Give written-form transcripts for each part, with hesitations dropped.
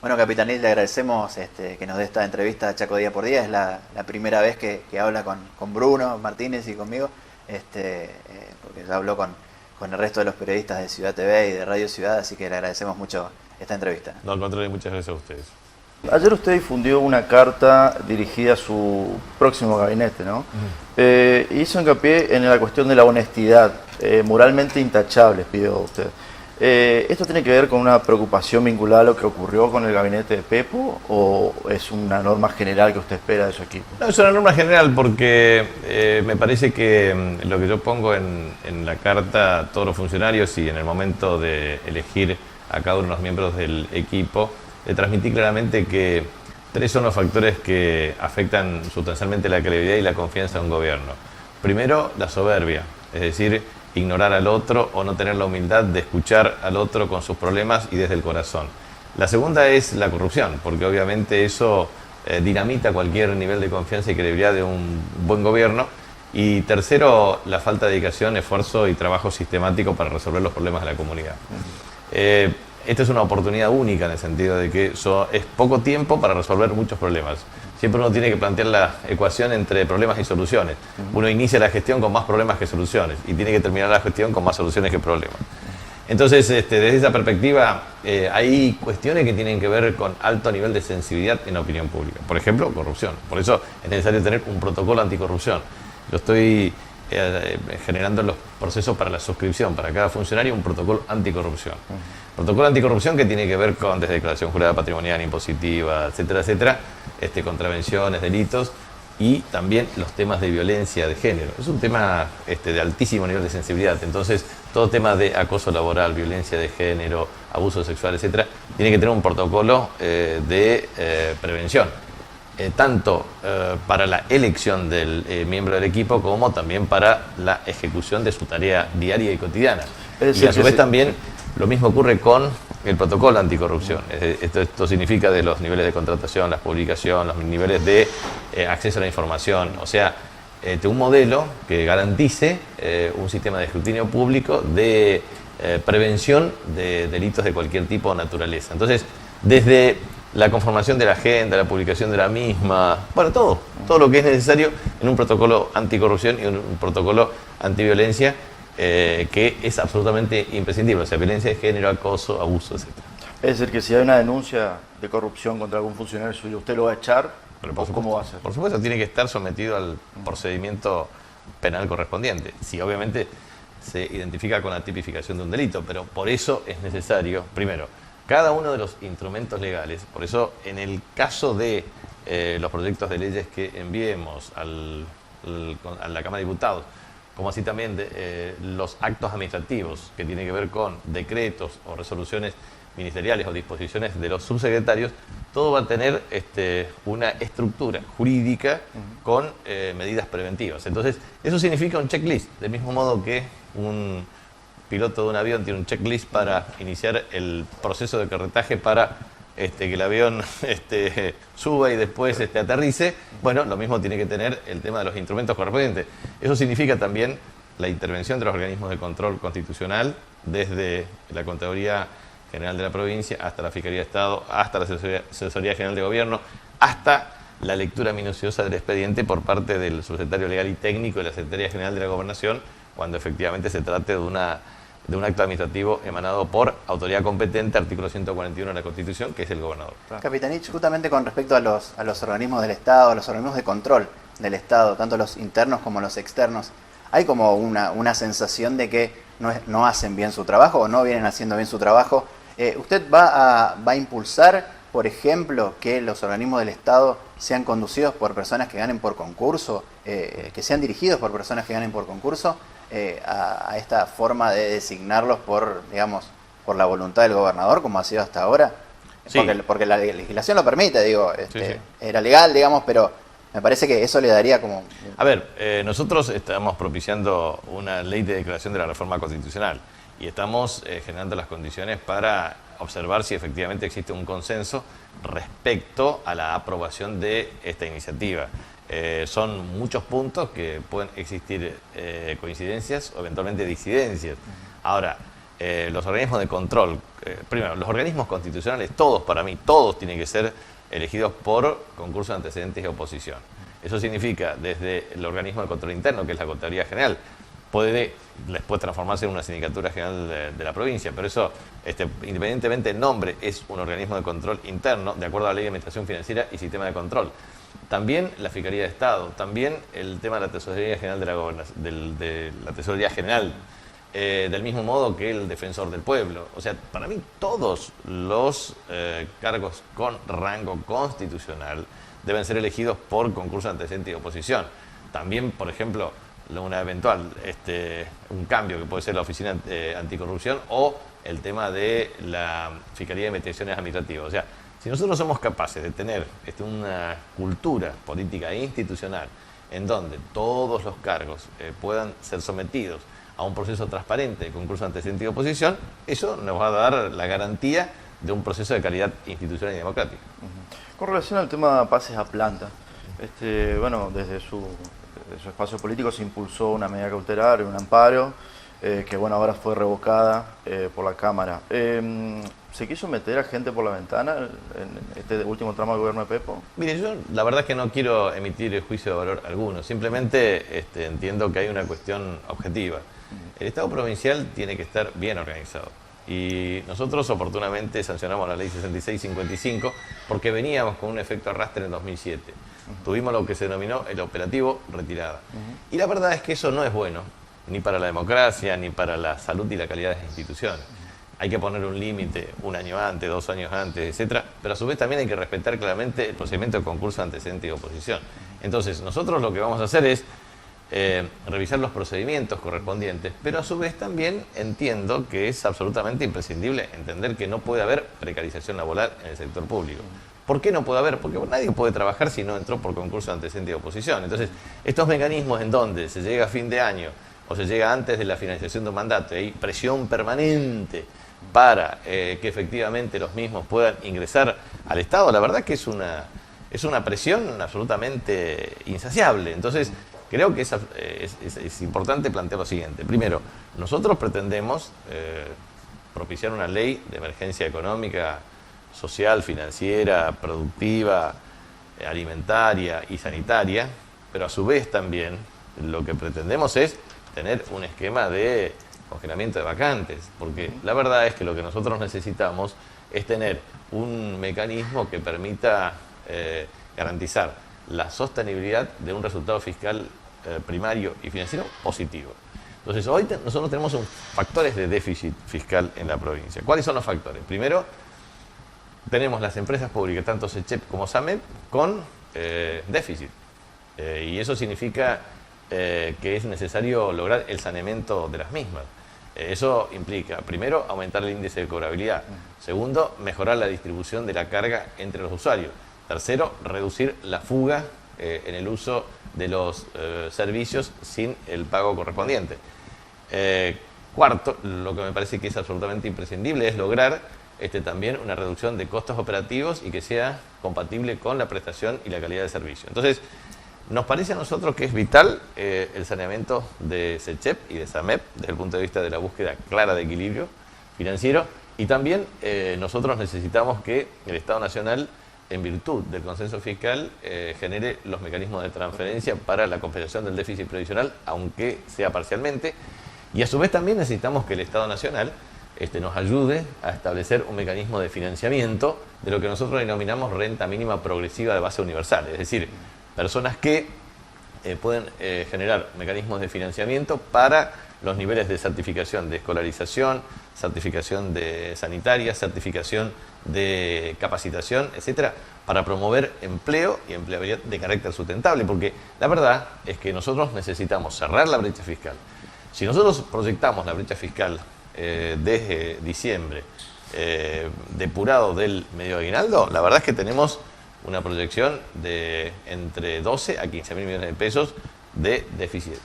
Bueno, Capitanil, le agradecemos que nos dé esta entrevista a Chaco Día por Día. Es la primera vez que habla con Bruno Martínez y conmigo, porque ya habló con el resto de los periodistas de Ciudad TV y de Radio Ciudad, así que le agradecemos mucho esta entrevista. No, al contrario, muchas gracias a ustedes. Ayer usted difundió una carta dirigida a su próximo gabinete, ¿no? Hizo hincapié en la cuestión de la honestidad, moralmente intachable, pidió usted. ¿Esto tiene que ver con una preocupación vinculada a lo que ocurrió con el gabinete de Pepo o es una norma general que usted espera de su equipo? No, es una norma general porque me parece que lo que yo pongo en la carta a todos los funcionarios y en el momento de elegir a cada uno de los miembros del equipo, le transmití claramente que tres son los factores que afectan sustancialmente la credibilidad y la confianza de un gobierno. Primero, la soberbia, es decir, ignorar al otro o no tener la humildad de escuchar al otro con sus problemas y desde el corazón. La segunda es la corrupción, porque obviamente eso dinamita cualquier nivel de confianza y credibilidad de un buen gobierno. Y tercero, la falta de dedicación, esfuerzo y trabajo sistemático para resolver los problemas de la comunidad. Esta es una oportunidad única en el sentido de que es poco tiempo para resolver muchos problemas. Siempre uno tiene que plantear la ecuación entre problemas y soluciones. Uno inicia la gestión con más problemas que soluciones y tiene que terminar la gestión con más soluciones que problemas. Entonces, desde esa perspectiva, hay cuestiones que tienen que ver con alto nivel de sensibilidad en la opinión pública. Por ejemplo, corrupción. Por eso es necesario tener un protocolo anticorrupción. Yo estoy generando los procesos para la suscripción, para cada funcionario, un protocolo anticorrupción. Protocolo anticorrupción que tiene que ver con desde declaración jurada patrimonial, impositiva, etcétera, etcétera, contravenciones, delitos y también los temas de violencia de género. Es un tema de altísimo nivel de sensibilidad. Entonces, todo tema de acoso laboral, violencia de género, abuso sexual, etcétera, tiene que tener un protocolo de prevención. Tanto para la elección del miembro del equipo como también para la ejecución de su tarea diaria y cotidiana. Y a su vez también lo mismo ocurre con el protocolo anticorrupción. Esto significa de los niveles de contratación, la publicación, los niveles de acceso a la información, o sea, un modelo que garantice un sistema de escrutinio público de prevención de delitos de cualquier tipo o naturaleza. Entonces, desde la conformación de la agenda, la publicación de la misma, bueno, todo lo que es necesario en un protocolo anticorrupción y un protocolo antiviolencia que es absolutamente imprescindible, o sea, violencia de género, acoso, abuso, etc. Es decir, que si hay una denuncia de corrupción contra algún funcionario suyo, ¿usted lo va a echar? Pero ¿Cómo va a ser? Por supuesto, tiene que estar sometido al procedimiento penal correspondiente. Si obviamente se identifica con la tipificación de un delito, pero por eso es necesario, primero, cada uno de los instrumentos legales. Por eso, en el caso de los proyectos de leyes que enviemos a la Cámara de Diputados, como así también los actos administrativos que tienen que ver con decretos o resoluciones ministeriales o disposiciones de los subsecretarios, todo va a tener una estructura jurídica con medidas preventivas. Entonces, eso significa un checklist, del mismo modo que un piloto de un avión tiene un checklist para iniciar el proceso de carretaje para que el avión suba y después aterrice. Bueno, lo mismo tiene que tener el tema de los instrumentos correspondientes. Eso significa también la intervención de los organismos de control constitucional, desde la Contraloría General de la Provincia hasta la Fiscalía de Estado, hasta la Asesoría General de Gobierno, hasta la lectura minuciosa del expediente por parte del subsecretario legal y técnico de la Secretaría General de la Gobernación, cuando efectivamente se trate de un acto administrativo emanado por autoridad competente, artículo 141 de la Constitución, que es el gobernador. Capitanich, justamente con respecto a los organismos del Estado, a los organismos de control del Estado, tanto los internos como los externos, hay como una sensación de que no hacen bien su trabajo o no vienen haciendo bien su trabajo. ¿Usted va a impulsar, por ejemplo, que los organismos del Estado sean conducidos por personas que ganen por concurso, que sean dirigidos por personas que ganen por concurso, a esta forma de designarlos por la voluntad del gobernador, como ha sido hasta ahora? Sí. Porque la legislación lo permite, Sí. Era legal, pero me parece que eso le daría como... A ver, nosotros estamos propiciando una ley de declaración de la reforma constitucional y estamos generando las condiciones para observar si efectivamente existe un consenso respecto a la aprobación de esta iniciativa. Son muchos puntos que pueden existir coincidencias o eventualmente disidencias. Ahora, los organismos de control, primero, los organismos constitucionales, todos para mí, todos tienen que ser elegidos por concurso de antecedentes y oposición. Eso significa desde el organismo de control interno, que es la Contraloría General, puede después transformarse en una sindicatura general de la provincia, pero eso, independientemente del nombre, es un organismo de control interno, de acuerdo a la Ley de Administración Financiera y Sistema de Control. También la Fiscalía de Estado, también el tema de la Tesorería General de la Gobernación, de la Tesorería General, del mismo modo que el Defensor del Pueblo. O sea, para mí todos los cargos con rango constitucional deben ser elegidos por concurso de antecedentes y oposición. También, por ejemplo, una eventual, un cambio que puede ser la Oficina Anticorrupción o el tema de la Fiscalía de Investigaciones Administrativas. O sea, si nosotros somos capaces de tener una cultura política e institucional en donde todos los cargos puedan ser sometidos a un proceso transparente de concurso de antecedentes y oposición, eso nos va a dar la garantía de un proceso de calidad institucional y democrática. Con relación al tema pases a planta, bueno, desde su espacio político se impulsó una medida cautelar, un amparo, que bueno, ahora fue revocada por la Cámara. ¿Se quiso meter a gente por la ventana en este último tramo del gobierno de Pepo? Mire, yo la verdad es que no quiero emitir juicio de valor alguno, simplemente entiendo que hay una cuestión objetiva. El Estado provincial tiene que estar bien organizado. Y nosotros oportunamente sancionamos la ley 6655 porque veníamos con un efecto arrastre en 2007. Tuvimos lo que se denominó el operativo retirada. Y la verdad es que eso no es bueno, ni para la democracia, ni para la salud y la calidad de las instituciones. Hay que poner un límite 1 año antes, 2 años antes, etcétera, pero a su vez también hay que respetar claramente el procedimiento de concurso de antecedentes y oposición. Entonces, nosotros lo que vamos a hacer es revisar los procedimientos correspondientes, pero a su vez también entiendo que es absolutamente imprescindible entender que no puede haber precarización laboral en el sector público. ¿Por qué no puede haber? Porque nadie puede trabajar si no entró por concurso de antecedentes y oposición. Entonces, estos mecanismos en donde se llega a fin de año o se llega antes de la finalización de un mandato y hay presión permanente para que efectivamente los mismos puedan ingresar al Estado, la verdad que es una presión absolutamente insaciable. Entonces, creo que es importante plantear lo siguiente. Primero, nosotros pretendemos propiciar una ley de emergencia económica, social, financiera, productiva, alimentaria y sanitaria, pero a su vez también lo que pretendemos es tener un esquema de congelamiento de vacantes, porque la verdad es que lo que nosotros necesitamos es tener un mecanismo que permita garantizar la sostenibilidad de un resultado fiscal primario y financiero positivo. Entonces, hoy nosotros tenemos factores de déficit fiscal en la provincia. ¿Cuáles son los factores? Primero, tenemos las empresas públicas, tanto SECHEP como SAMEP, con déficit. Y eso significa que es necesario lograr el saneamiento de las mismas. Eso implica, primero, aumentar el índice de cobrabilidad. Segundo, mejorar la distribución de la carga entre los usuarios. Tercero, reducir la fuga en el uso de los servicios sin el pago correspondiente. Cuarto, lo que me parece que es absolutamente imprescindible es lograr también una reducción de costos operativos y que sea compatible con la prestación y la calidad de servicio. Entonces, nos parece a nosotros que es vital el saneamiento de SECHEP y de SAMEP desde el punto de vista de la búsqueda clara de equilibrio financiero, y también nosotros necesitamos que el Estado Nacional, en virtud del consenso fiscal, genere los mecanismos de transferencia para la compensación del déficit previsional, aunque sea parcialmente, y a su vez también necesitamos que el Estado Nacional nos ayude a establecer un mecanismo de financiamiento de lo que nosotros denominamos renta mínima progresiva de base universal, es decir, personas que pueden generar mecanismos de financiamiento para los niveles de certificación de escolarización, certificación de sanitaria, certificación de capacitación, etcétera, para promover empleo y empleabilidad de carácter sustentable, porque la verdad es que nosotros necesitamos cerrar la brecha fiscal. Si nosotros proyectamos la brecha fiscal desde diciembre, depurado del medio aguinaldo, la verdad es que tenemos una proyección de entre 12 a 15 mil millones de pesos de déficit,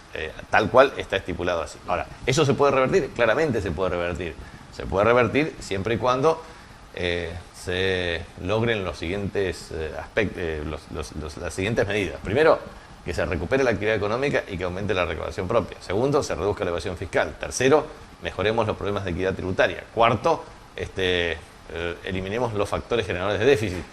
tal cual está estipulado así. Ahora, ¿eso se puede revertir? Claramente se puede revertir. Se puede revertir siempre y cuando se logren los siguientes aspectos, las siguientes medidas. Primero, que se recupere la actividad económica y que aumente la recaudación propia. Segundo, se reduzca la evasión fiscal. Tercero, mejoremos los problemas de equidad tributaria. Cuarto, eliminemos los factores generadores de déficit.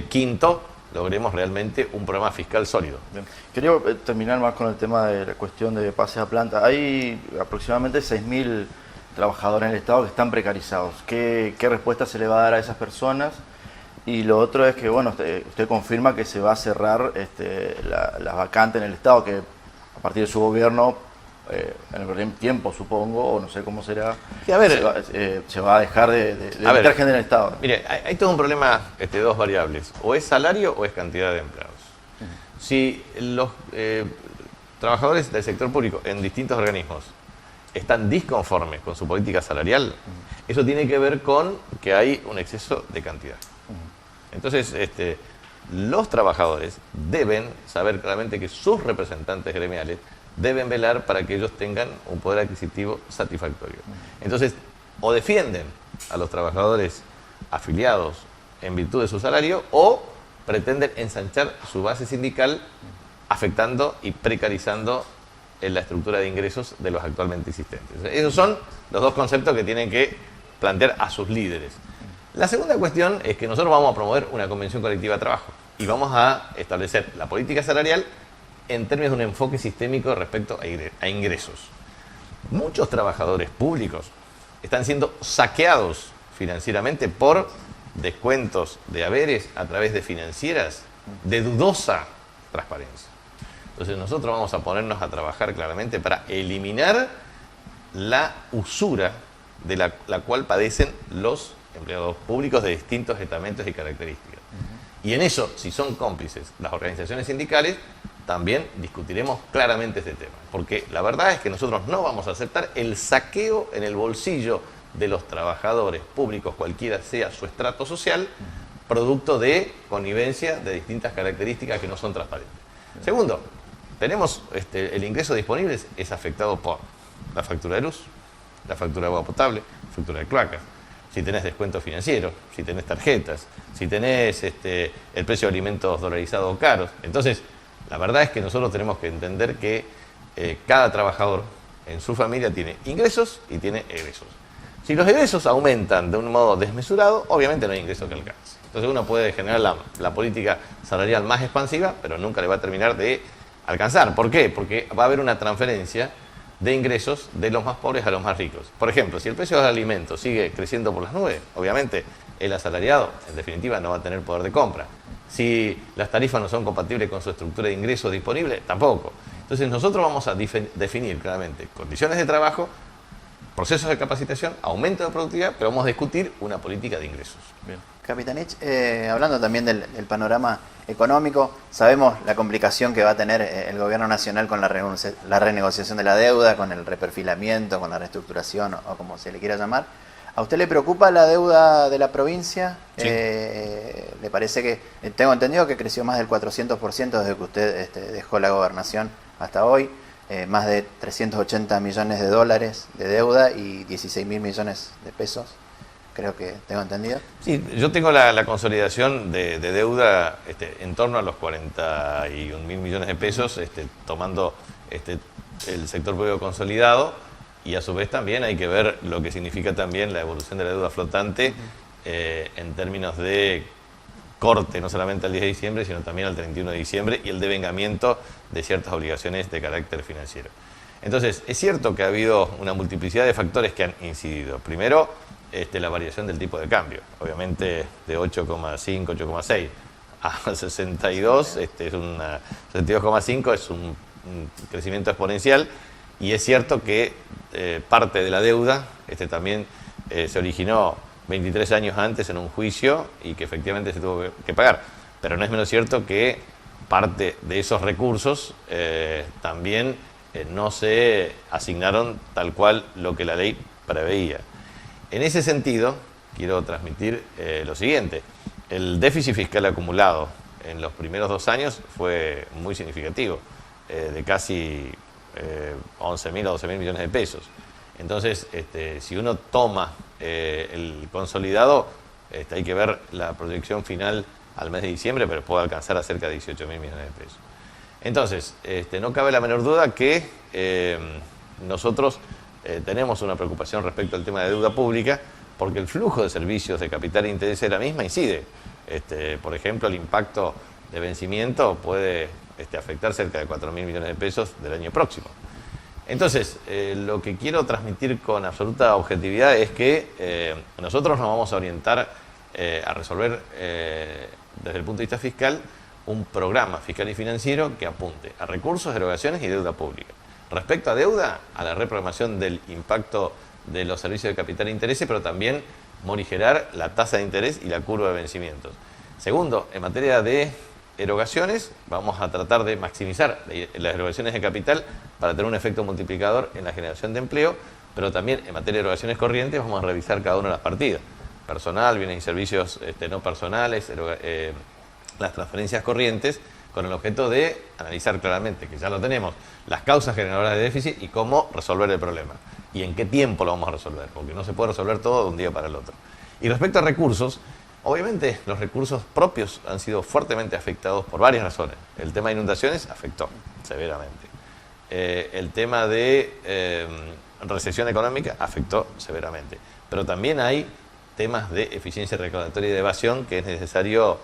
Quinto, logremos realmente un programa fiscal sólido. Bien. Quería terminar más con el tema de la cuestión de pases a planta. Hay aproximadamente 6.000 trabajadores en el Estado que están precarizados. ¿Qué respuesta se le va a dar a esas personas? Y lo otro es que, bueno, usted confirma que se va a cerrar las vacantes en el Estado, que a partir de su gobierno, en el tiempo supongo, o no sé cómo será, Sí, a ver, se va a dejar de meter gente en el Estado. Mire, hay todo un problema, dos variables, o es salario o es cantidad de empleados. Si los trabajadores del sector público en distintos organismos están disconformes con su política salarial, eso tiene que ver con que hay un exceso de cantidad. Entonces, los trabajadores deben saber claramente que sus representantes gremiales deben velar para que ellos tengan un poder adquisitivo satisfactorio. Entonces, o defienden a los trabajadores afiliados en virtud de su salario, o pretenden ensanchar su base sindical afectando y precarizando la estructura de ingresos de los actualmente existentes. Esos son los dos conceptos que tienen que plantear a sus líderes. La segunda cuestión es que nosotros vamos a promover una convención colectiva de trabajo y vamos a establecer la política salarial en términos de un enfoque sistémico respecto a ingresos. Muchos trabajadores públicos están siendo saqueados financieramente por descuentos de haberes a través de financieras de dudosa transparencia. Entonces nosotros vamos a ponernos a trabajar claramente para eliminar la usura de la cual padecen los empleados públicos de distintos estamentos y características. Y en eso, si son cómplices las organizaciones sindicales, también discutiremos claramente este tema. Porque la verdad es que nosotros no vamos a aceptar el saqueo en el bolsillo de los trabajadores públicos, cualquiera sea su estrato social, producto de connivencia de distintas características que no son transparentes. Segundo, tenemos el ingreso disponible es afectado por la factura de luz, la factura de agua potable, la factura de cloacas, si tenés descuento financiero, si tenés tarjetas, si tenés el precio de alimentos dolarizados o caros. Entonces, la verdad es que nosotros tenemos que entender que cada trabajador en su familia tiene ingresos y tiene egresos. Si los egresos aumentan de un modo desmesurado, obviamente no hay ingreso que alcance. Entonces uno puede generar la política salarial más expansiva, pero nunca le va a terminar de alcanzar. ¿Por qué? Porque va a haber una transferencia de ingresos de los más pobres a los más ricos. Por ejemplo, si el precio del alimento sigue creciendo por las nubes, obviamente el asalariado, en definitiva, no va a tener poder de compra. Si las tarifas no son compatibles con su estructura de ingresos disponible, tampoco. Entonces nosotros vamos a definir claramente condiciones de trabajo, procesos de capacitación, aumento de productividad, pero vamos a discutir una política de ingresos. Bien. Capitanich, hablando también del panorama económico, sabemos la complicación que va a tener el gobierno nacional con la renegociación de la deuda, con el reperfilamiento, con la reestructuración o como se le quiera llamar. ¿A usted le preocupa la deuda de la provincia? Sí. ¿Le parece que, tengo entendido que creció más del 400% desde que usted dejó la gobernación hasta hoy? Más de 380 millones de dólares de deuda y 16.000 millones de pesos, creo que tengo entendido. Sí, yo tengo la consolidación de deuda en torno a los 41.000 millones de pesos, tomando el sector público consolidado, y a su vez también hay que ver lo que significa también la evolución de la deuda flotante en términos de corte, no solamente al 10 de diciembre, sino también al 31 de diciembre y el devengamiento de ciertas obligaciones de carácter financiero. Entonces, es cierto que ha habido una multiplicidad de factores que han incidido. Primero, la variación del tipo de cambio. Obviamente, de 8,5, 8,6 a 62, 62,5 es un crecimiento exponencial, y es cierto que parte de la deuda también se originó 23 años antes en un juicio y que efectivamente se tuvo que pagar. Pero no es menos cierto que parte de esos recursos también no se asignaron tal cual lo que la ley preveía. En ese sentido, quiero transmitir lo siguiente. El déficit fiscal acumulado en los primeros 2 años fue muy significativo, de casi 11.000 o 12.000 millones de pesos. Entonces, si uno toma el consolidado, hay que ver la proyección final al mes de diciembre, pero puede alcanzar a cerca de 18.000 millones de pesos. Entonces, no cabe la menor duda que nosotros tenemos una preocupación respecto al tema de deuda pública, porque el flujo de servicios de capital e interés de la misma incide. Por ejemplo, el impacto de vencimiento puede afectar cerca de 4.000 millones de pesos del año próximo. Entonces, lo que quiero transmitir con absoluta objetividad es que nosotros nos vamos a orientar a resolver, desde el punto de vista fiscal, un programa fiscal y financiero que apunte a recursos, erogaciones y deuda pública. Respecto a deuda, a la reprogramación del impacto de los servicios de capital e interés, pero también morigerar la tasa de interés y la curva de vencimientos. Segundo, en materia de erogaciones, vamos a tratar de maximizar las erogaciones de capital para tener un efecto multiplicador en la generación de empleo, pero también en materia de erogaciones corrientes vamos a revisar cada una de las partidas. Personal, bienes y servicios no personales, las transferencias corrientes, con el objeto de analizar claramente, que ya lo tenemos, las causas generadoras de déficit y cómo resolver el problema. Y en qué tiempo lo vamos a resolver, porque no se puede resolver todo de un día para el otro. Y respecto a recursos, obviamente los recursos propios han sido fuertemente afectados por varias razones. El tema de inundaciones afectó severamente. El tema de recesión económica afectó severamente. Pero también hay temas de eficiencia recaudatoria y de evasión que es necesario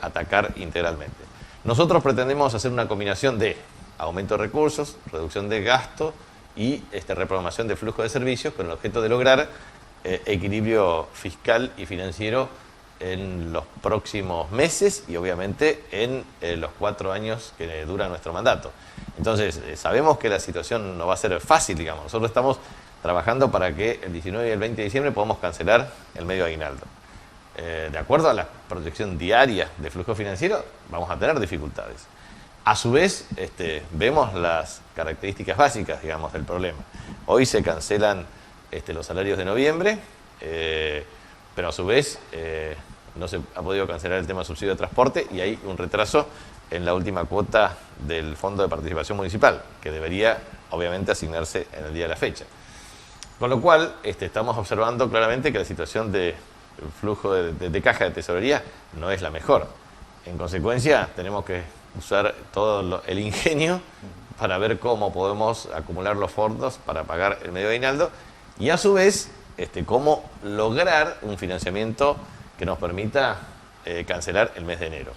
atacar integralmente. Nosotros pretendemos hacer una combinación de aumento de recursos, reducción de gasto y reprogramación de flujo de servicios con el objeto de lograr equilibrio fiscal y financiero en los próximos meses y obviamente en los 4 años que dura nuestro mandato. Entonces, sabemos que la situación no va a ser fácil, digamos. Nosotros estamos trabajando para que el 19 y el 20 de diciembre podamos cancelar el medio aguinaldo. De acuerdo a la proyección diaria de flujo financiero, vamos a tener dificultades. A su vez, vemos las características básicas, digamos, del problema. Hoy se cancelan los salarios de noviembre, pero a su vez no se ha podido cancelar el tema de subsidio de transporte y hay un retraso en la última cuota del Fondo de Participación Municipal, que debería, obviamente, asignarse en el día de la fecha. Con lo cual, estamos observando claramente que la situación de flujo de caja de tesorería no es la mejor. En consecuencia, tenemos que usar todo el ingenio para ver cómo podemos acumular los fondos para pagar el medio aguinaldo y a su vez cómo lograr un financiamiento que nos permita cancelar el mes de enero.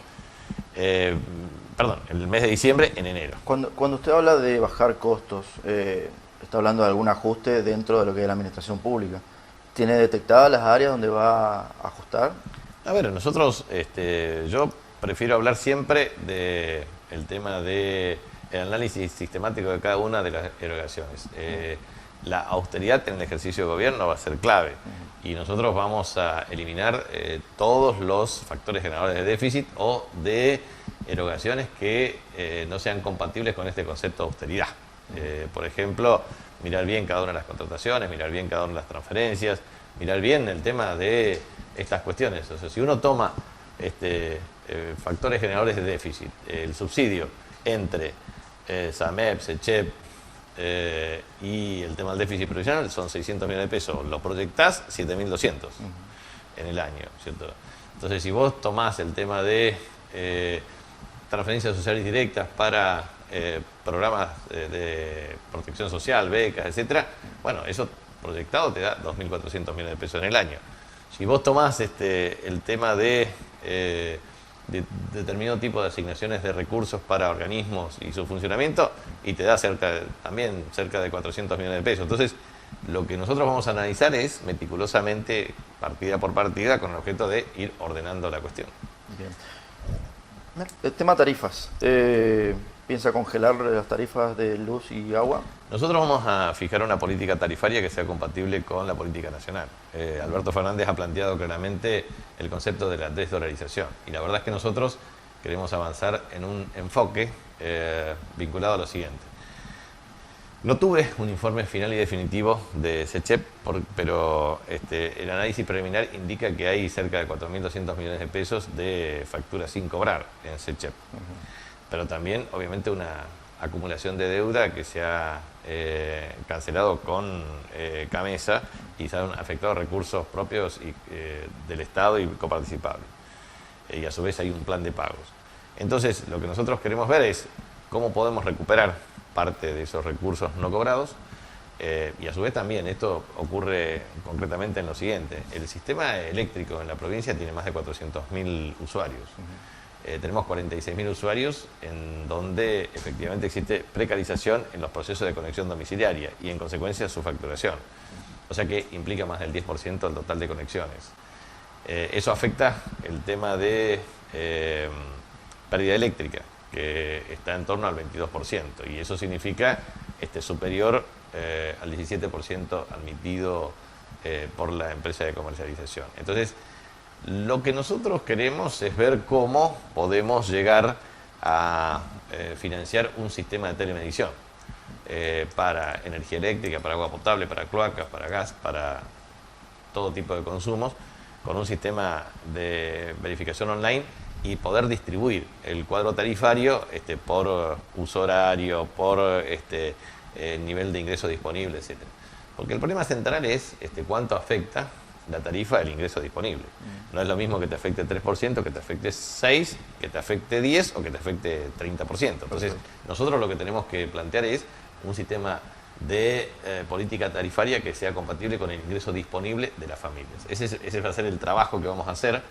El mes de diciembre en enero. Cuando usted habla de bajar costos, está hablando de algún ajuste dentro de lo que es la administración pública. ¿Tiene detectadas las áreas donde va a ajustar? A ver, nosotros, yo prefiero hablar siempre del tema del análisis sistemático de cada una de las erogaciones. La austeridad en el ejercicio de gobierno va a ser clave y nosotros vamos a eliminar todos los factores generadores de déficit o de erogaciones que no sean compatibles con este concepto de austeridad. Por ejemplo, mirar bien cada una de las contrataciones, mirar bien cada una de las transferencias, mirar bien el tema de estas cuestiones. O sea, si uno toma factores generadores de déficit, el subsidio entre SAMEP, SECHEP y el tema del déficit provisional son 600 millones de pesos, lo proyectás 7.200 en el año, ¿cierto? Entonces, si vos tomás el tema de transferencias sociales directas para programas de protección social, becas, etcétera, bueno, eso proyectado te da 2.400 millones de pesos en el año. Si vos tomás el tema de determinado tipo de asignaciones de recursos para organismos y su funcionamiento, y te da también cerca de 400 millones de pesos. Entonces, lo que nosotros vamos a analizar es meticulosamente, partida por partida, con el objeto de ir ordenando la cuestión. Bien. El tema tarifas. ¿Piensa congelar las tarifas de luz y agua? Nosotros vamos a fijar una política tarifaria que sea compatible con la política nacional. Alberto Fernández ha planteado claramente el concepto de la desdolarización. Y la verdad es que nosotros queremos avanzar en un enfoque vinculado a lo siguiente. No tuve un informe final y definitivo de SECHEP, pero el análisis preliminar indica que hay cerca de 4.200 millones de pesos de facturas sin cobrar en SECHEP. Pero también, obviamente, una acumulación de deuda que se ha cancelado con CAMESA y se han afectado recursos propios del Estado y coparticipables. Y a su vez hay un plan de pagos. Entonces, lo que nosotros queremos ver es cómo podemos recuperar parte de esos recursos no cobrados Y a su vez también esto ocurre concretamente en lo siguiente. El sistema eléctrico en la provincia tiene más de 400.000 usuarios. Tenemos 46.000 usuarios en donde efectivamente existe precarización en los procesos de conexión domiciliaria y en consecuencia su facturación. O sea que implica más del 10% del total de conexiones. Eso afecta el tema de pérdida eléctrica, que está en torno al 22%, y eso significa superior al 17% admitido por la empresa de comercialización. Entonces, lo que nosotros queremos es ver cómo podemos llegar a financiar un sistema de telemedición para energía eléctrica, para agua potable, para cloacas, para gas, para todo tipo de consumos, con un sistema de verificación online y poder distribuir el cuadro tarifario por uso horario, por nivel de ingreso disponible, etc. Porque el problema central es cuánto afecta la tarifa del ingreso disponible. No es lo mismo que te afecte 3%, que te afecte 6%, que te afecte 10% o que te afecte 30%. Entonces, nosotros lo que tenemos que plantear es un sistema de política tarifaria que sea compatible con el ingreso disponible de las familias. Ese va a ser el trabajo que vamos a hacer.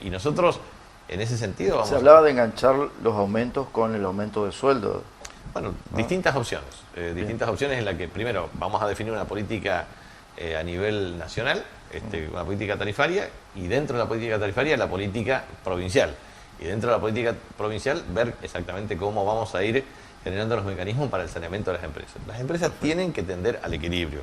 Y nosotros, en ese sentido, vamos Se hablaba de enganchar los aumentos con el aumento de sueldo. Bueno, distintas opciones. Distintas opciones en las que, primero, vamos a definir una política a nivel nacional, una política tarifaria, y dentro de la política tarifaria la política provincial. Y dentro de la política provincial ver exactamente cómo vamos a ir generando los mecanismos para el saneamiento de las empresas. Las empresas tienen que tender al equilibrio,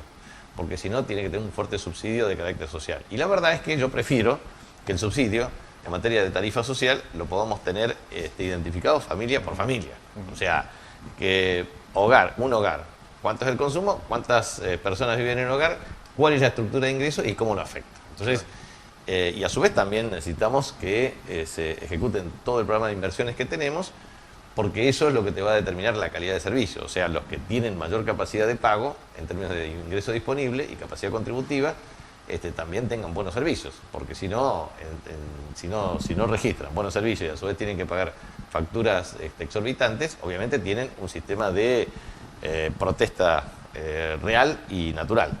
porque si no tiene que tener un fuerte subsidio de carácter social. Y la verdad es que yo prefiero que el subsidio en materia de tarifa social lo podamos tener identificado familia por familia. O sea, que un hogar, ¿cuánto es el consumo? ¿Cuántas personas viven en un hogar? ¿Cuál es la estructura de ingresos y cómo lo afecta? Entonces, y a su vez también necesitamos que se ejecuten todo el programa de inversiones que tenemos, porque eso es lo que te va a determinar la calidad de servicio. O sea, los que tienen mayor capacidad de pago en términos de ingreso disponible y capacidad contributiva, también tengan buenos servicios, porque si no registran buenos servicios y a su vez tienen que pagar facturas exorbitantes, obviamente tienen un sistema de protesta real y natural.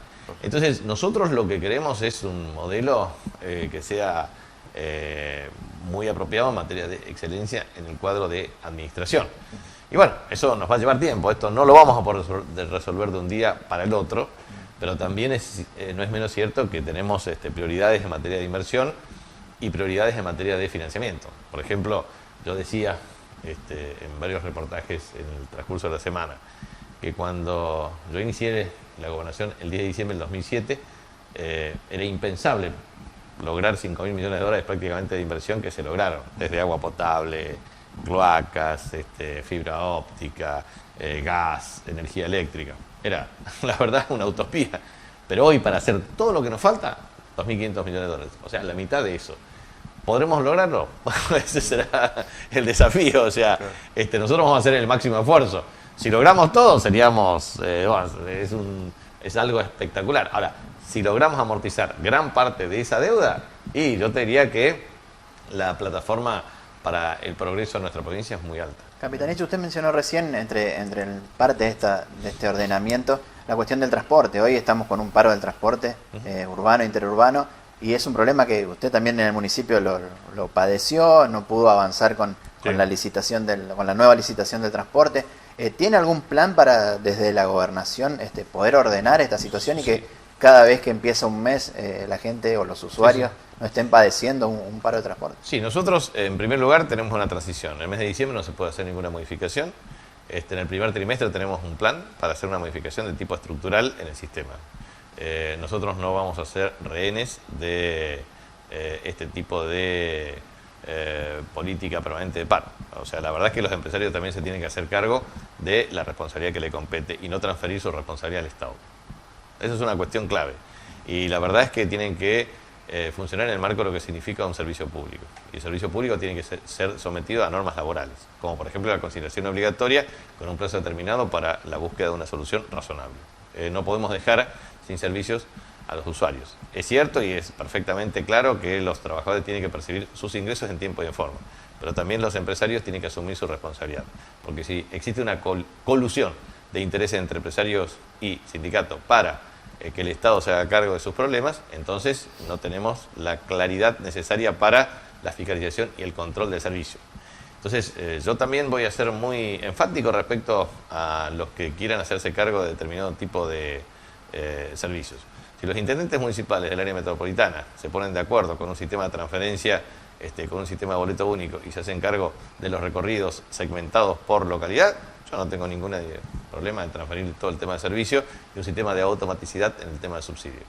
Entonces, nosotros lo que queremos es un modelo que sea muy apropiado en materia de excelencia en el cuadro de administración. Y bueno, eso nos va a llevar tiempo, esto no lo vamos a poder resolver de un día para el otro, pero también no es menos cierto que tenemos prioridades en materia de inversión y prioridades en materia de financiamiento. Por ejemplo, yo decía en varios reportajes en el transcurso de la semana que cuando yo inicié la gobernación el 10 de diciembre del 2007, era impensable lograr 5.000 millones de dólares prácticamente de inversión que se lograron, desde agua potable, cloacas, fibra óptica, gas, energía eléctrica. Era, la verdad, una utopía. Pero hoy, para hacer todo lo que nos falta, 2.500 millones de dólares. O sea, la mitad de eso. ¿Podremos lograrlo? Ese será el desafío. O sea, nosotros vamos a hacer el máximo esfuerzo. Si logramos todo, seríamos... es algo espectacular. Ahora, si logramos amortizar gran parte de esa deuda, y yo te diría que la plataforma para el progreso de nuestra provincia es muy alta. Capitanich, usted mencionó recién, entre parte de este ordenamiento, la cuestión del transporte. Hoy estamos con un paro del transporte urbano e interurbano, y es un problema que usted también en el municipio lo padeció, no pudo avanzar con la licitación con la nueva licitación del transporte. ¿Tiene algún plan para, desde la gobernación, poder ordenar esta situación y que cada vez que empieza un mes la gente o los usuarios no estén padeciendo un paro de transporte? Sí, nosotros en primer lugar tenemos una transición. En el mes de diciembre no se puede hacer ninguna modificación. En el primer trimestre tenemos un plan para hacer una modificación de tipo estructural en el sistema. Nosotros no vamos a ser rehenes de este tipo de política permanente de paro. O sea, la verdad es que los empresarios también se tienen que hacer cargo de la responsabilidad que le compete y no transferir su responsabilidad al Estado. Esa es una cuestión clave. Y la verdad es que tienen que funcionar en el marco de lo que significa un servicio público. Y el servicio público tiene que ser sometido a normas laborales, como por ejemplo la conciliación obligatoria con un plazo determinado para la búsqueda de una solución razonable. No podemos dejar sin servicios a los usuarios. Es cierto y es perfectamente claro que los trabajadores tienen que percibir sus ingresos en tiempo y en forma, pero también los empresarios tienen que asumir su responsabilidad, porque si existe una colusión de intereses entre empresarios y sindicatos para que el Estado se haga cargo de sus problemas, entonces no tenemos la claridad necesaria para la fiscalización y el control del servicio. Entonces, yo también voy a ser muy enfático respecto a los que quieran hacerse cargo de determinado tipo de servicios. Si los intendentes municipales del área metropolitana se ponen de acuerdo con un sistema de transferencia, con un sistema de boleto único y se hacen cargo de los recorridos segmentados por localidad, yo no tengo ningún problema en transferir todo el tema de servicio y un sistema de automaticidad en el tema de subsidio.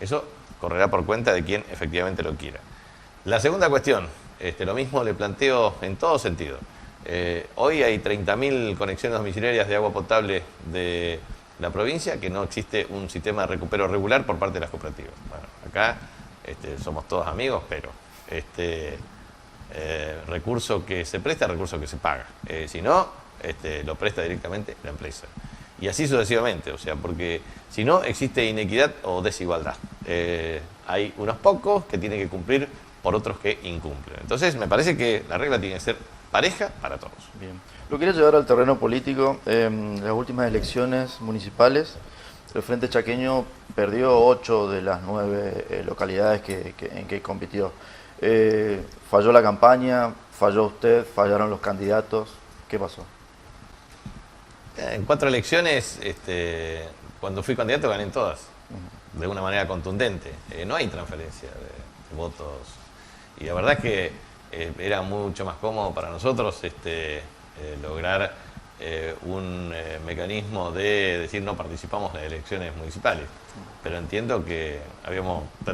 Eso correrá por cuenta de quien efectivamente lo quiera. La segunda cuestión, lo mismo le planteo en todo sentido. Hoy hay 30.000 conexiones domiciliarias de agua potable de la provincia, que no existe un sistema de recupero regular por parte de las cooperativas. Bueno, acá somos todos amigos, pero recurso que se presta, recurso que se paga. Si no, lo presta directamente la empresa. Y así sucesivamente, o sea, porque si no existe inequidad o desigualdad. Hay unos pocos que tienen que cumplir por otros que incumplen. Entonces, me parece que la regla tiene que ser pareja para todos. Bien. Lo quería llevar al terreno político. En las últimas elecciones municipales, el Frente Chaqueño perdió 8 de las 9 localidades en que compitió. Falló la campaña, falló usted, fallaron los candidatos. ¿Qué pasó? En 4 elecciones, cuando fui candidato gané en todas, de una manera contundente. No hay transferencia de votos. Y la verdad es que era mucho más cómodo para nosotros lograr un mecanismo de decir no participamos en las elecciones municipales. Pero entiendo que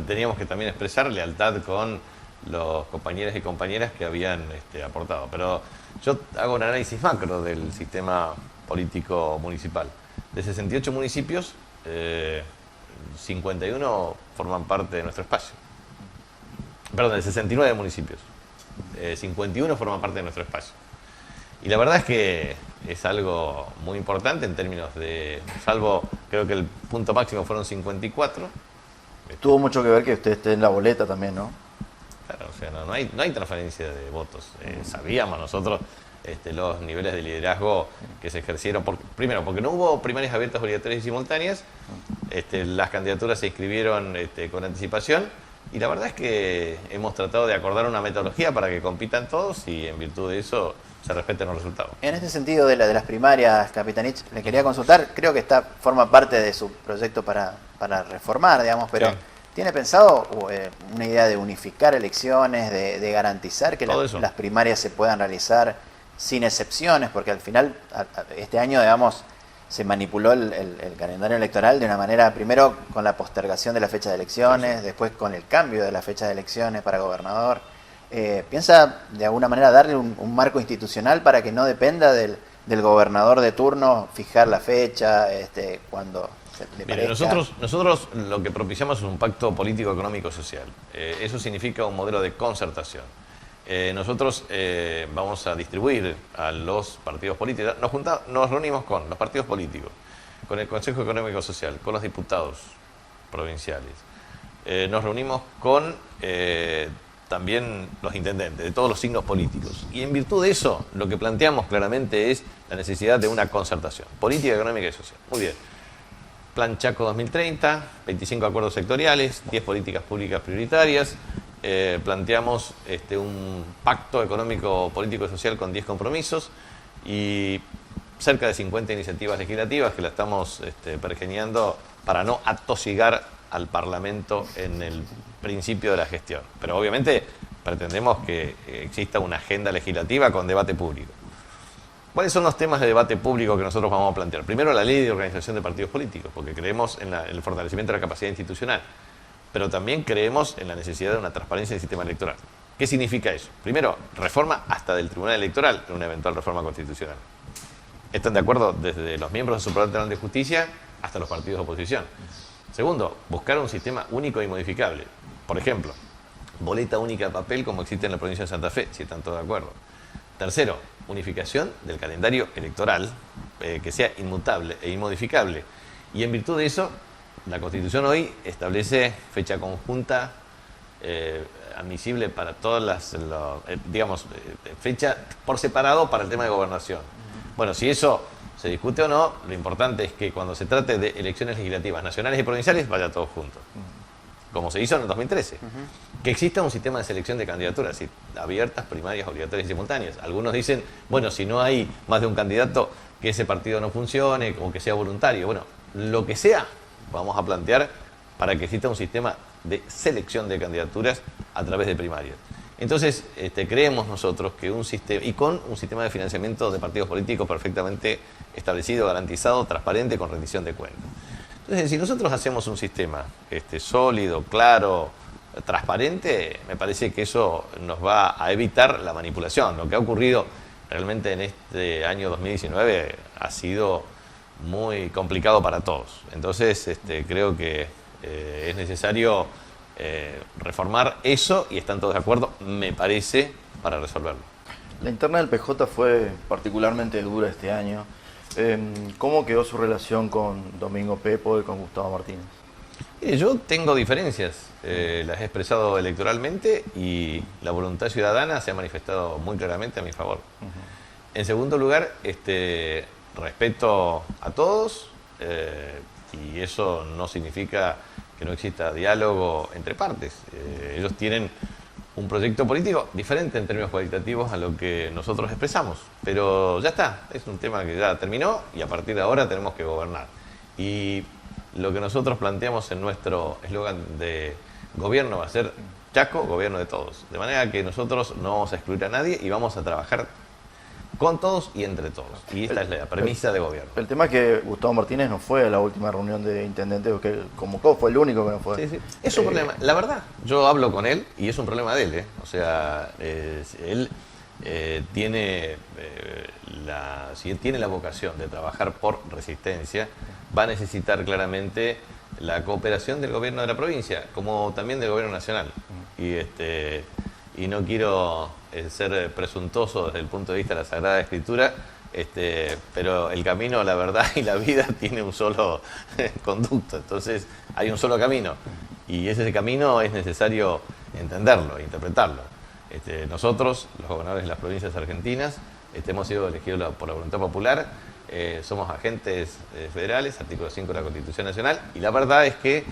teníamos que también expresar lealtad con los compañeros y compañeras que habían aportado. Pero yo hago un análisis macro del sistema político municipal. De 68 municipios, 51 forman parte de nuestro espacio. Perdón, de 69 municipios, 51 forman parte de nuestro espacio. Y la verdad es que es algo muy importante en términos de, salvo creo que el punto máximo fueron 54. Tuvo mucho que ver que usted esté en la boleta también, ¿no? Claro, o sea, no hay transferencia de votos. Sabíamos nosotros los niveles de liderazgo que se ejercieron. Primero, porque no hubo primarias abiertas, obligatorias y simultáneas. Las candidaturas se inscribieron con anticipación. Y la verdad es que hemos tratado de acordar una metodología para que compitan todos y en virtud de eso se respeten los resultados. En este sentido de las primarias, Capitanich, le quería consultar, creo que forma parte de su proyecto para reformar, digamos, pero sí. ¿Tiene pensado una idea de unificar elecciones, de garantizar que las primarias se puedan realizar sin excepciones? Porque al final, este año, digamos, se manipuló el calendario electoral de una manera, primero con la postergación de la fecha de elecciones, después con el cambio de la fecha de elecciones para gobernador. ¿Piensa de alguna manera darle un marco institucional para que no dependa del gobernador de turno fijar la fecha cuando le parezca? Nosotros lo que propiciamos es un pacto político, económico, social. Eso significa un modelo de concertación. Nosotros vamos a distribuir a los partidos políticos, nos reunimos con los partidos políticos, con el Consejo Económico Social, con los diputados provinciales, nos reunimos con también los intendentes de todos los signos políticos. Y en virtud de eso, lo que planteamos claramente es la necesidad de una concertación política, económica y social. Muy bien. Plan Chaco 2030, 25 acuerdos sectoriales, 10 políticas públicas prioritarias. Planteamos un pacto económico, político y social con 10 compromisos y cerca de 50 iniciativas legislativas que la estamos pergeñando para no atosigar al Parlamento en el principio de la gestión. Pero obviamente pretendemos que exista una agenda legislativa con debate público. ¿Cuáles son los temas de debate público que nosotros vamos a plantear? Primero, la ley de organización de partidos políticos, porque creemos en el fortalecimiento de la capacidad institucional. Pero también creemos en la necesidad de una transparencia del sistema electoral. ¿Qué significa eso? Primero, reforma hasta del Tribunal Electoral en una eventual reforma constitucional. ¿Están de acuerdo desde los miembros del Supremo Tribunal de Justicia hasta los partidos de oposición? Segundo, buscar un sistema único y modificable. Por ejemplo, boleta única de papel como existe en la provincia de Santa Fe, si están todos de acuerdo. Tercero, unificación del calendario electoral que sea inmutable e inmodificable. Y en virtud de eso, la Constitución hoy establece fecha conjunta admisible para todas las, fecha por separado para el tema de gobernación. Bueno, si eso se discute o no, lo importante es que cuando se trate de elecciones legislativas nacionales y provinciales vaya todos juntos, como se hizo en el 2013. Que exista un sistema de selección de candidaturas abiertas, primarias, obligatorias y simultáneas. Algunos dicen, bueno, si no hay más de un candidato, que ese partido no funcione o que sea voluntario. Bueno, lo que sea, vamos a plantear para que exista un sistema de selección de candidaturas a través de primarias. Entonces, creemos nosotros que un sistema, y con un sistema de financiamiento de partidos políticos perfectamente establecido, garantizado, transparente, con rendición de cuentas. Entonces, si nosotros hacemos un sistema sólido, claro, transparente, me parece que eso nos va a evitar la manipulación. Lo que ha ocurrido realmente en este año 2019 ha sido muy complicado para todos. Entonces, creo que es necesario reformar eso y están todos de acuerdo, me parece, para resolverlo. La interna del PJ fue particularmente dura este año. ¿Cómo quedó su relación con Domingo Pepo y con Gustavo Martínez? Yo tengo diferencias, las he expresado electoralmente y la voluntad ciudadana se ha manifestado muy claramente a mi favor. En segundo lugar, respeto a todos y eso no significa que no exista diálogo entre partes. Ellos tienen un proyecto político diferente en términos cualitativos a lo que nosotros expresamos, pero ya está, es un tema que ya terminó y a partir de ahora tenemos que gobernar. Y lo que nosotros planteamos en nuestro eslogan de gobierno va a ser Chaco, gobierno de todos. De manera que nosotros no vamos a excluir a nadie y vamos a trabajar con todos y entre todos. Y esta es la premisa de gobierno. El tema es que Gustavo Martínez no fue a la última reunión de intendentes que convocó, fue el único que no fue. Sí, sí. Es un problema. La verdad, yo hablo con él y es un problema de él. O sea, él tiene si él tiene la vocación de trabajar por Resistencia, va a necesitar claramente la cooperación del gobierno de la provincia, como también del gobierno nacional. Y no quiero ser presuntuoso desde el punto de vista de la Sagrada Escritura, pero el camino, la verdad y la vida tiene un solo conducto, entonces hay un solo camino y ese camino es necesario entenderlo, interpretarlo. Nosotros, los gobernadores de las provincias argentinas, hemos sido elegidos por la voluntad popular, somos agentes federales, artículo 5 de la Constitución Nacional, y la verdad es que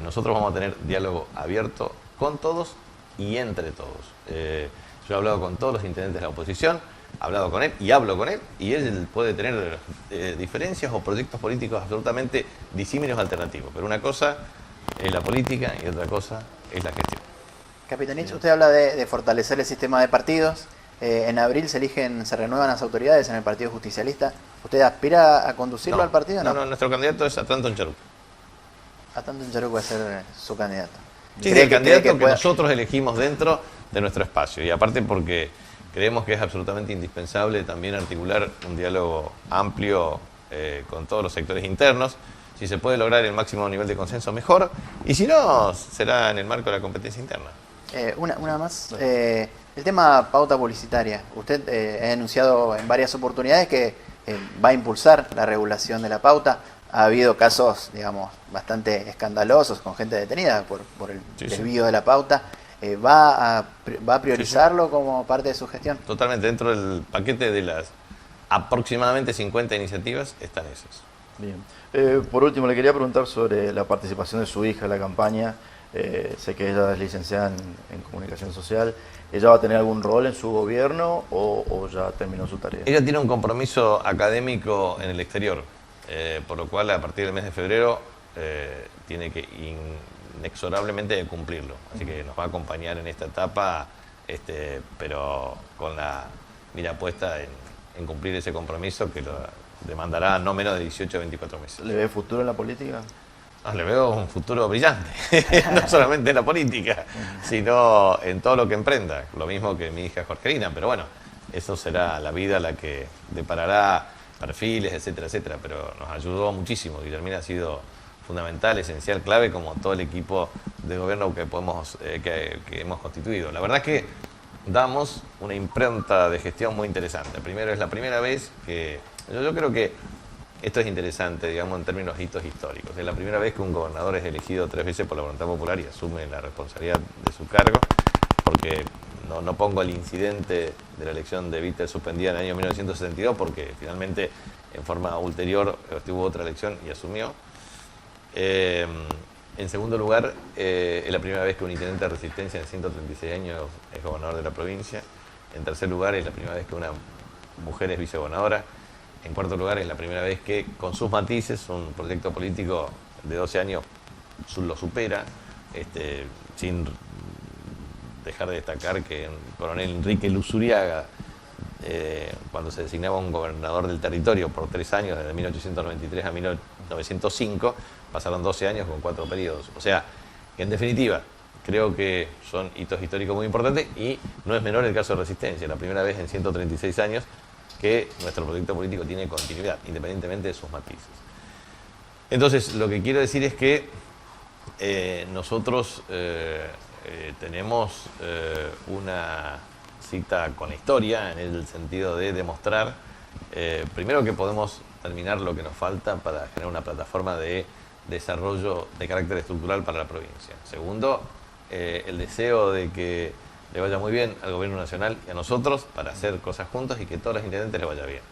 nosotros vamos a tener diálogo abierto con todos y entre todos. Yo he hablado con todos los intendentes de la oposición, he hablado con él y hablo con él, y él puede tener diferencias o proyectos políticos absolutamente disímiles o alternativos, pero una cosa es la política y otra cosa es la gestión. Capitanich, usted habla de fortalecer el sistema de partidos. En abril se renuevan las autoridades en el Partido Justicialista. ¿Usted aspira a conducirlo al partido? No, nuestro candidato es Atranton Charuco. Atranton Charuco va a ser su candidato. Sí, el candidato que nosotros elegimos dentro de nuestro espacio. Y aparte porque creemos que es absolutamente indispensable también articular un diálogo amplio con todos los sectores internos. Si se puede lograr el máximo nivel de consenso, mejor. Y si no, será en el marco de la competencia interna. Una más. El tema pauta publicitaria. Usted ha anunciado en varias oportunidades que va a impulsar la regulación de la pauta. Ha habido casos, digamos, bastante escandalosos con gente detenida por el desvío de la pauta. ¿Va a priorizarlo como parte de su gestión? Totalmente. Dentro del paquete de las aproximadamente 50 iniciativas están esas. Bien. Por último, le quería preguntar sobre la participación de su hija en la campaña. Sé que ella es licenciada en comunicación social. ¿Ella va a tener algún rol en su gobierno o ya terminó su tarea? Ella tiene un compromiso académico en el exterior, por lo cual a partir del mes de febrero tiene que inexorablemente cumplirlo. Así que nos va a acompañar en esta etapa, pero con la mira puesta en cumplir ese compromiso que lo demandará no menos de 18 a 24 meses. ¿Le ve futuro en la política? Le veo un futuro brillante, no solamente en la política, sino en todo lo que emprenda, lo mismo que mi hija Jorgelina, pero bueno, eso será la vida la que deparará perfiles, etcétera, etcétera, pero nos ayudó muchísimo. Guillermina ha sido fundamental, esencial, clave, como todo el equipo de gobierno que hemos constituido. La verdad es que damos una impronta de gestión muy interesante. Primero, es la primera vez que yo creo que esto es interesante, digamos, en términos de hitos históricos. Es la primera vez que un gobernador es elegido 3 veces por la voluntad popular y asume la responsabilidad de su cargo, porque no pongo el incidente de la elección de Víter suspendida en el año 1972, porque finalmente en forma ulterior tuvo otra elección y asumió. En segundo lugar, es la primera vez que un intendente de Resistencia en 136 años es gobernador de la provincia. En tercer lugar, es la primera vez que una mujer es vicegobernadora. En cuarto lugar, es la primera vez que, con sus matices, un proyecto político de 12 años lo supera, sin dejar de destacar que el coronel Enrique Luzuriaga, cuando se designaba un gobernador del territorio por 3 años, desde 1893 a 1905, pasaron 12 años con 4 periodos. O sea, que en definitiva, creo que son hitos históricos muy importantes y no es menor el caso de Resistencia, la primera vez en 136 años que nuestro proyecto político tiene continuidad, independientemente de sus matices. Entonces, lo que quiero decir es que nosotros tenemos una cita con la historia en el sentido de demostrar, primero, que podemos terminar lo que nos falta para generar una plataforma de desarrollo de carácter estructural para la provincia. Segundo, el deseo de que le vaya muy bien al gobierno nacional y a nosotros para hacer cosas juntos y que a todos los intendentes les vaya bien.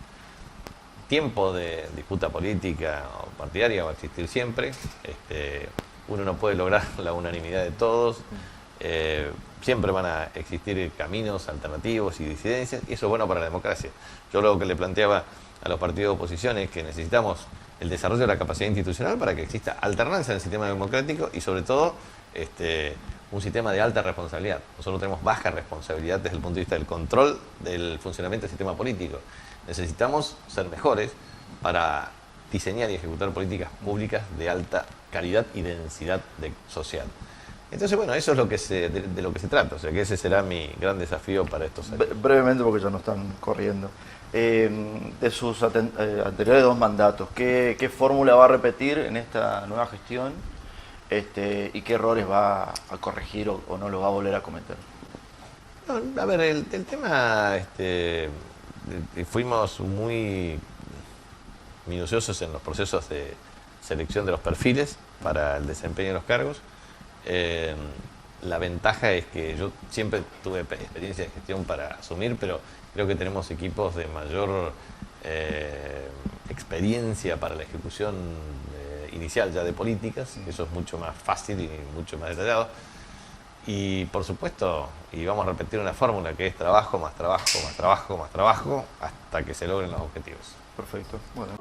Tiempo de disputa política o partidaria va a existir siempre. Uno no puede lograr la unanimidad de todos. Siempre van a existir caminos alternativos y disidencias, y eso es bueno para la democracia. Yo lo que le planteaba a los partidos de oposición es que necesitamos el desarrollo de la capacidad institucional para que exista alternancia en el sistema democrático y, sobre todo, un sistema de alta responsabilidad. Nosotros tenemos baja responsabilidad desde el punto de vista del control del funcionamiento del sistema político. Necesitamos ser mejores para diseñar y ejecutar políticas públicas de alta calidad y densidad social. Entonces, bueno, eso es lo que de lo que se trata. O sea, que ese será mi gran desafío para estos años. Brevemente, porque ya no están corriendo. De sus anteriores 2 mandatos, ¿qué fórmula va a repetir en esta nueva gestión? ¿Y qué errores va a corregir o no los va a volver a cometer? No, a ver, el tema, fuimos muy minuciosos en los procesos de selección de los perfiles para el desempeño de los cargos. La ventaja es que yo siempre tuve experiencia de gestión para asumir, pero creo que tenemos equipos de mayor experiencia para la ejecución inicial ya de políticas. Eso es mucho más fácil y mucho más detallado. Y por supuesto, y vamos a repetir una fórmula que es trabajo, más trabajo, más trabajo, más trabajo, hasta que se logren los objetivos. Perfecto. Bueno.